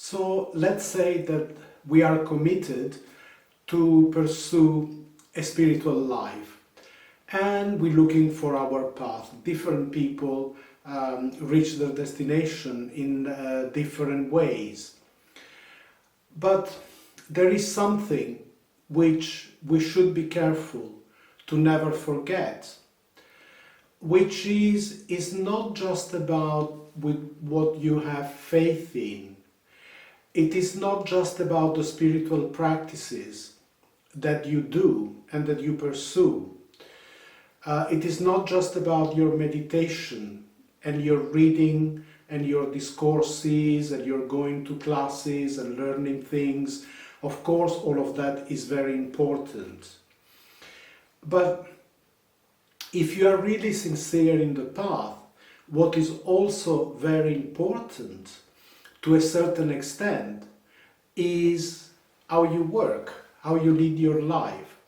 So let's say that we are committed to pursue a spiritual life and we're looking for our path. Different people reach their destination in different ways. But there is something which we should be careful to never forget, which is not just about with what you have faith in. It is not just about the spiritual practices that you do and that you pursue. It is not just about your meditation and your reading and your discourses and you're going to classes and learning things. Of course, all of that is very important. But if you are really sincere in the path, what is also very important to a certain extent is how you work, how you lead your life.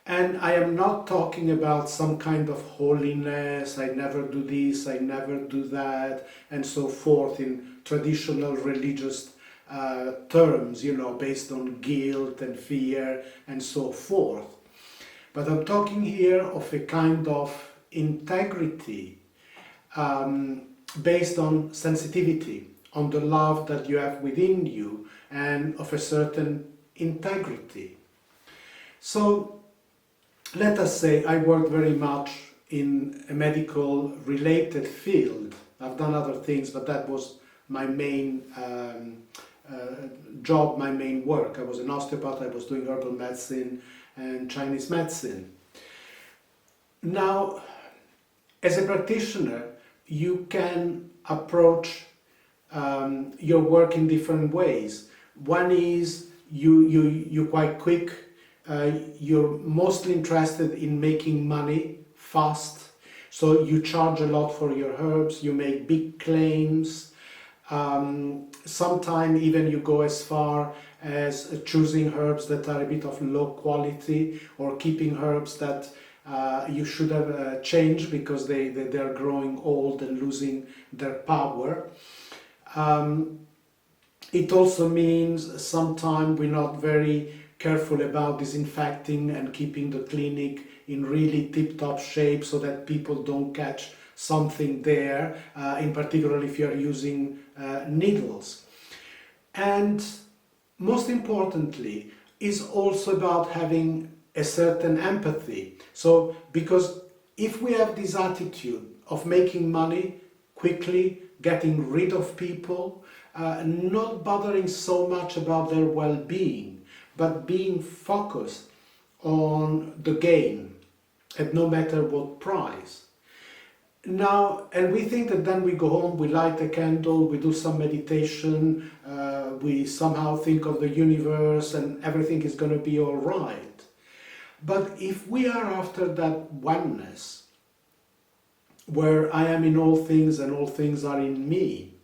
And I am not talking about some kind of holiness, I never do this, I never do that, and so forth in traditional religious terms, based on guilt and fear and so forth. But I'm talking here of a kind of integrity based on sensitivity, on the love that you have within you, and of a certain integrity. So let us say I work very much in a medical related field. I've done other things, but that was my main job, my main work. I was an osteopath, I was doing herbal medicine and Chinese medicine. Now, as a practitioner, you can approach your work in different ways. One is you're quite quick. You're mostly interested in making money fast, so you charge a lot for your herbs, you make big claims. Sometimes even you go as far as choosing herbs that are a bit of low quality, or keeping herbs that you should have changed because they are growing old and losing their power. It also means sometimes we're not very careful about disinfecting and keeping the clinic in really tip-top shape so that people don't catch something there, in particular if you're using needles. And most importantly is also about having a certain empathy. So because if we have this attitude of making money quickly, getting rid of people, not bothering so much about their well-being, but being focused on the gain at no matter what price. Now, and we think that then we go home, we light a candle, we do some meditation, we somehow think of the universe and everything is going to be all right. But if we are after that oneness, where I am in all things and all things are in me,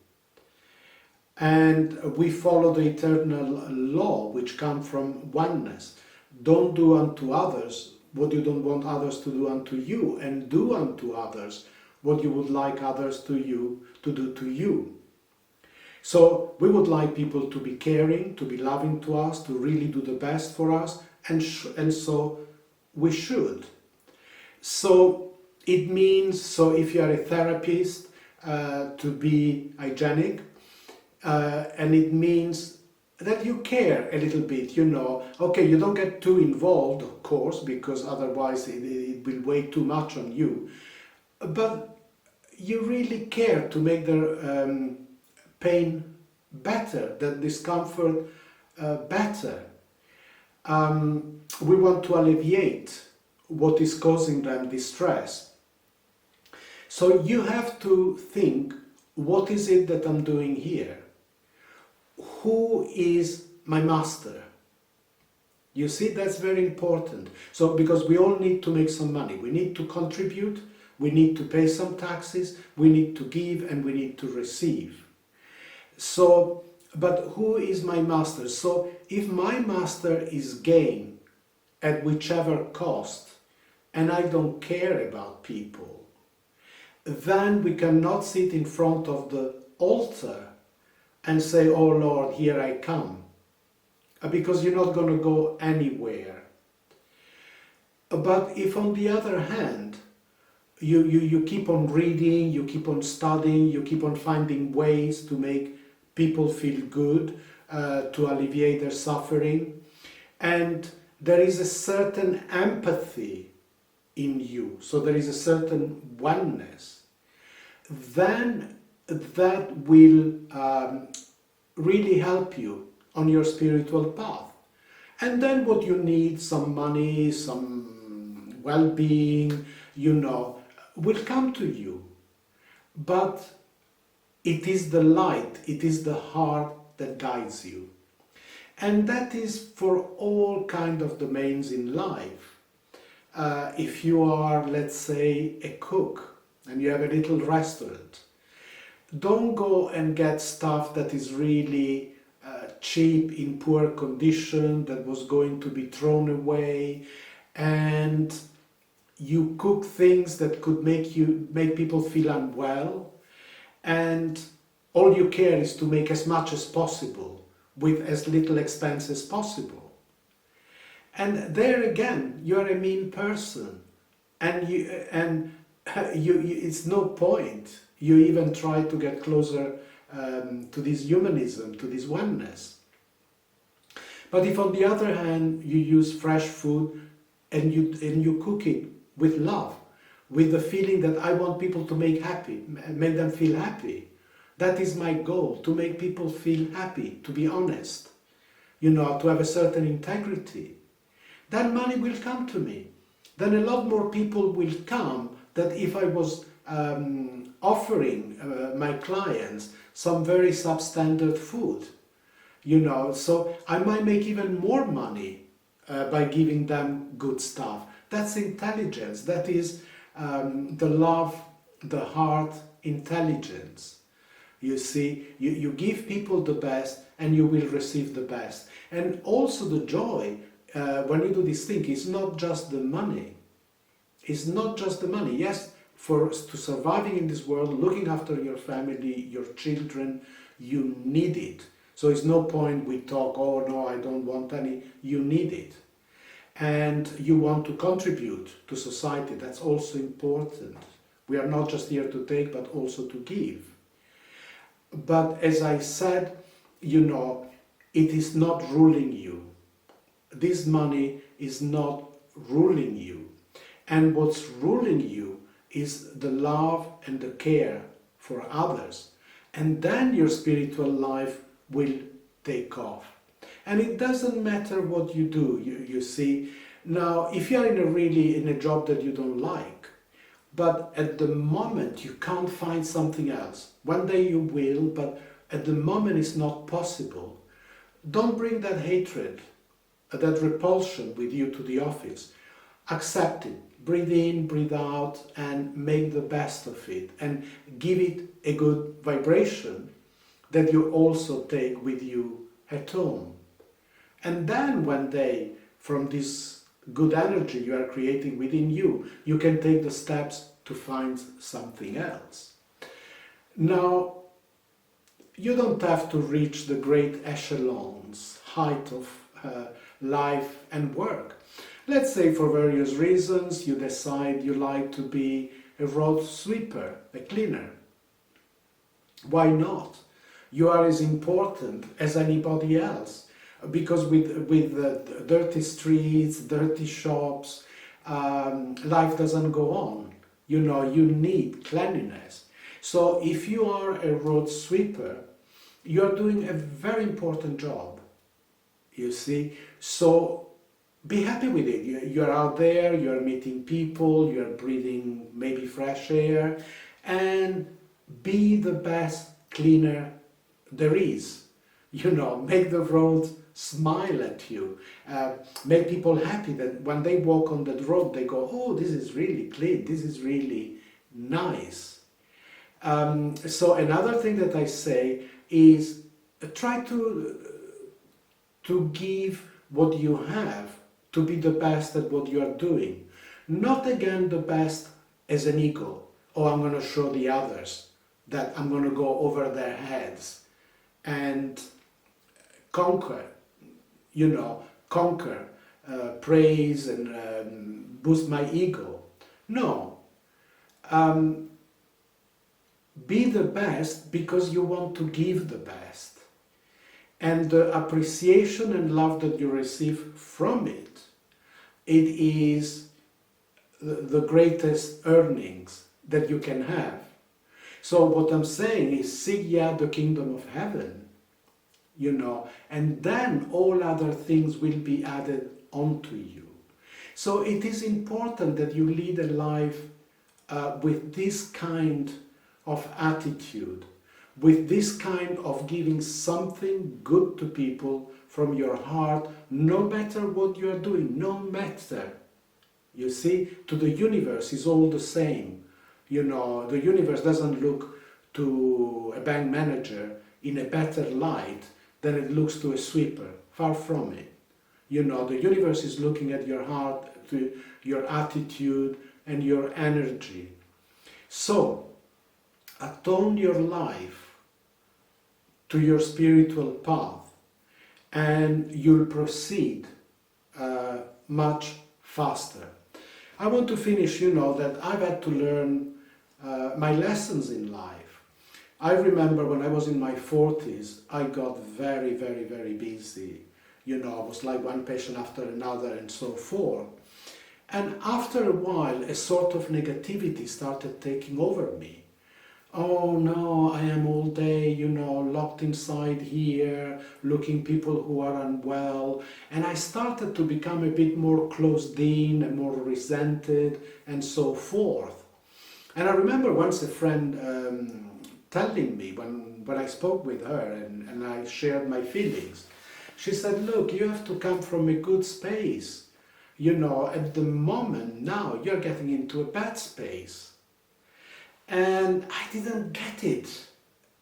and we follow the eternal law which comes from oneness, don't do unto others what you don't want others to do unto you, and do unto others what you would like others to do to you. So we would like people to be caring, to be loving to us, to really do the best for us, and so we should. So it means, so if you are a therapist, to be hygienic, and it means that you care a little bit, okay, you don't get too involved, of course, because otherwise it will weigh too much on you, but you really care to make their pain better, the discomfort better. We want to alleviate what is causing them distress. So you have to think, what is it that I'm doing here? Who is my master? You see, that's very important. So, because we all need to make some money. We need to contribute, we need to pay some taxes, we need to give, and we need to receive. So, but who is my master? So, if my master is gain at whichever cost, and I don't care about people, then we cannot sit in front of the altar and say, oh Lord, here I come, because you're not going to go anywhere. But if on the other hand, you keep on reading, you keep on studying, you keep on finding ways to make people feel good, to alleviate their suffering, and there is a certain empathy in you, so there is a certain oneness, then that will really help you on your spiritual path. And then what you need, some money, some well-being, will come to you. But it is the light, it is the heart that guides you. And that is for all kind of domains in life. If you are, let's say, a cook and you have a little restaurant, don't go and get stuff that is really cheap, in poor condition, that was going to be thrown away, and you cook things that could make people feel unwell, and all you care is to make as much as possible with as little expense as possible. And there again, you're a mean person, and it's no point you even try to get closer to this humanism, to this oneness. But if on the other hand you use fresh food and you cook it with love, with the feeling that I want people to make them feel happy. That is my goal, to make people feel happy, to be honest, to have a certain integrity. Then money will come to me. Then a lot more people will come than if I was offering my clients some very substandard food. So I might make even more money by giving them good stuff. That's intelligence. That is the love, the heart intelligence. You see, you give people the best and you will receive the best. And also the joy, when you do this thing, is not just the money. It's not just the money. Yes, to surviving in this world, looking after your family, your children, you need it. So it's no point we talk, oh no, I don't want any. You need it. And you want to contribute to society. That's also important. We are not just here to take, but also to give. But as I said, it is not ruling you. This money is not ruling you. And what's ruling you is the love and the care for others. And then your spiritual life will take off. And it doesn't matter what you do, you see. Now, if you're in a job that you don't like, but at the moment you can't find something else, one day you will, but at the moment it's not possible, don't bring that hatred, that repulsion with you to the office. Accept it. Breathe in, breathe out, and make the best of it. And give it a good vibration that you also take with you at home. And then one day, from this good energy you are creating within you, you can take the steps to find something else. Now, you don't have to reach the great echelons, height of life and work. Let's say for various reasons you decide you like to be a road sweeper, a cleaner. Why not? You are as important as anybody else, because with dirty streets, dirty shops, life doesn't go on. You need cleanliness. So if you are a road sweeper, you're doing a very important job, you see. So be happy with it. You're out there, you're meeting people, you're breathing maybe fresh air, and be the best cleaner there is. Make the road smile at you. Make people happy that when they walk on that road, they go, oh, this is really clean, this is really nice. So another thing that I say is try to give what you have, to be the best at what you are doing. Not again the best as an ego. Oh, I'm going to show the others that I'm going to go over their heads. and conquer, conquer, praise and boost my ego. No. Be the best because you want to give the best. And the appreciation and love that you receive from it, it is the greatest earnings that you can have. So what I'm saying is, seek ye the kingdom of heaven, and then all other things will be added onto you. So it is important that you lead a life with this kind of attitude, with this kind of giving something good to people from your heart, no matter what you are doing, no matter. You see, to the universe is all the same. The universe doesn't look to a bank manager in a better light than it looks to a sweeper. Far from it. The universe is looking at your heart, to your attitude and your energy. So, attune your life to your spiritual path and you'll proceed much faster. I want to finish, that I've had to learn my lessons in life. I remember when I was in my 40s, I got very, very, very busy. I was like one patient after another and so forth. And after a while, a sort of negativity started taking over me. Oh no, I am all day, locked inside here, looking people who are unwell. And I started to become a bit more closed in and more resented and so forth. And I remember once a friend telling me, when I spoke with her and I shared my feelings, she said, look, you have to come from a good space. At the moment now, you're getting into a bad space. And I didn't get it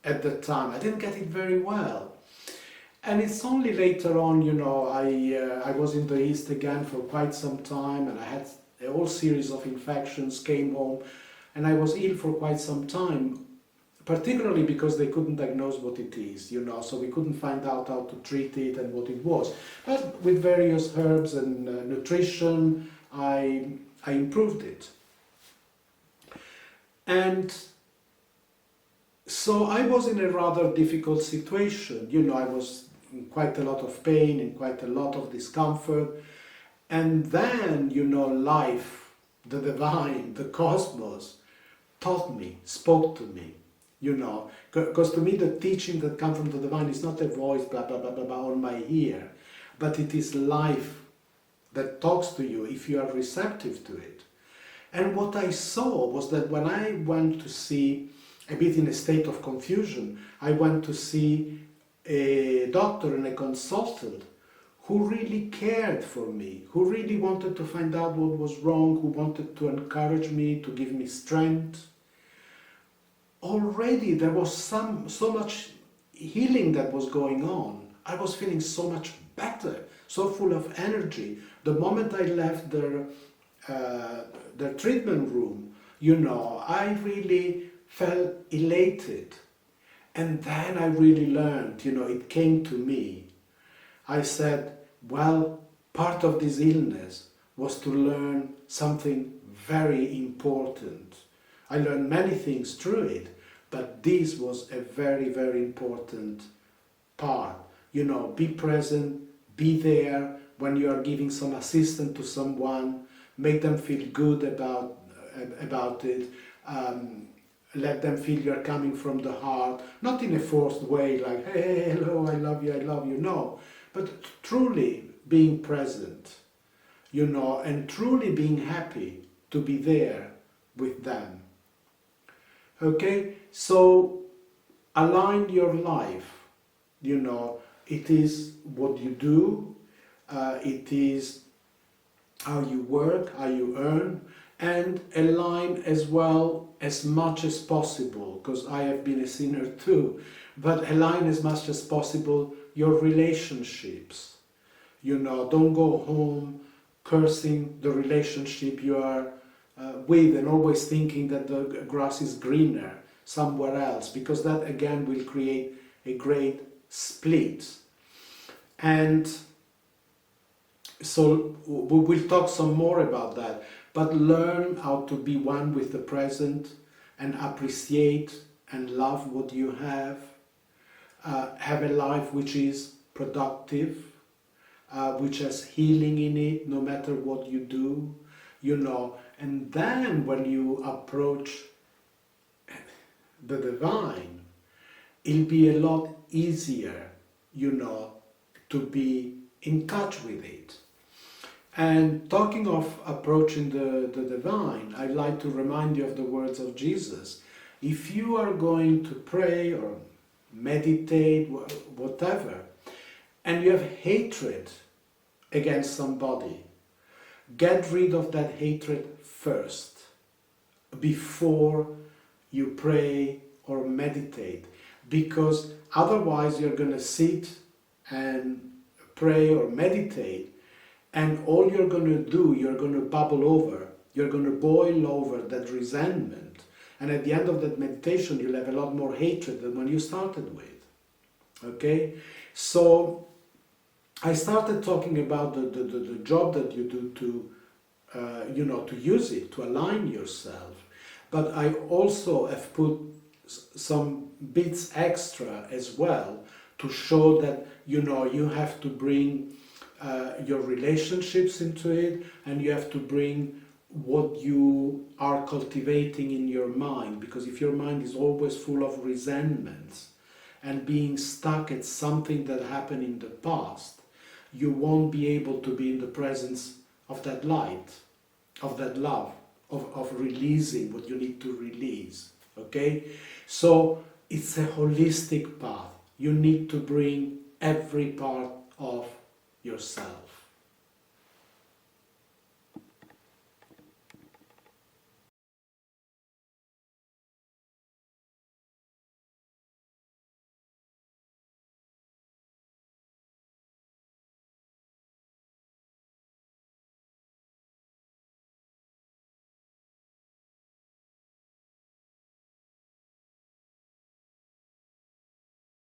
at the time. I didn't get it very well. And it's only later on, I was in the East again for quite some time, and I had a whole series of infections, came home, and I was ill for quite some time, particularly because they couldn't diagnose what it is, so we couldn't find out how to treat it and what it was. But with various herbs and nutrition, I improved it. And so I was in a rather difficult situation. I was in quite a lot of pain, in quite a lot of discomfort. And then, life, the divine, the cosmos, taught me, spoke to me, Because to me the teaching that comes from the divine is not a voice, blah, blah, blah, blah, blah, on my ear, but it is life that talks to you if you are receptive to it. And what I saw was that when I went to see, a bit in a state of confusion, I went to see a doctor and a consultant who really cared for me, who really wanted to find out what was wrong, who wanted to encourage me, to give me strength. Already there was so much healing that was going on. I was feeling so much better, so full of energy. The moment I left the treatment room, I really felt elated. And then I really learned, it came to me. I said, well, part of this illness was to learn something very important. I learned many things through it, but this was a very, very important part. Be present, be there when you are giving some assistance to someone, make them feel good about it, let them feel you're coming from the heart, not in a forced way like, hey, hello, I love you, no, but truly being present, and truly being happy to be there with them. Okay, so align your life, it is what you do, it is how you work, how you earn, and align as well as much as possible, because I have been a sinner too, but align as much as possible your relationships. Don't go home cursing the relationship you are with and always thinking that the grass is greener somewhere else, because that again will create a great split. And so we will talk some more about that, but learn how to be one with the present and appreciate and love what you have. Have a life which is productive, which has healing in it, no matter what you do, And then when you approach the divine, it'll be a lot easier, to be in touch with it. And talking of approaching the divine, I'd like to remind you of the words of Jesus. If you are going to pray or meditate, whatever, and you have hatred against somebody, get rid of that hatred first, before you pray or meditate, because otherwise you're going to sit and pray or meditate, and all you're going to do, you're going to bubble over, you're going to boil over that resentment, and at the end of that meditation you'll have a lot more hatred than when you started with. Okay? So I started talking about the job that you do to use it, to align yourself. But I also have put some bits extra as well to show that, you have to bring your relationships into it, and you have to bring what you are cultivating in your mind. Because if your mind is always full of resentments and being stuck at something that happened in the past, you won't be able to be in the presence of that light, of that love, of releasing what you need to release. Okay? So it's a holistic path. You need to bring every part of yourself.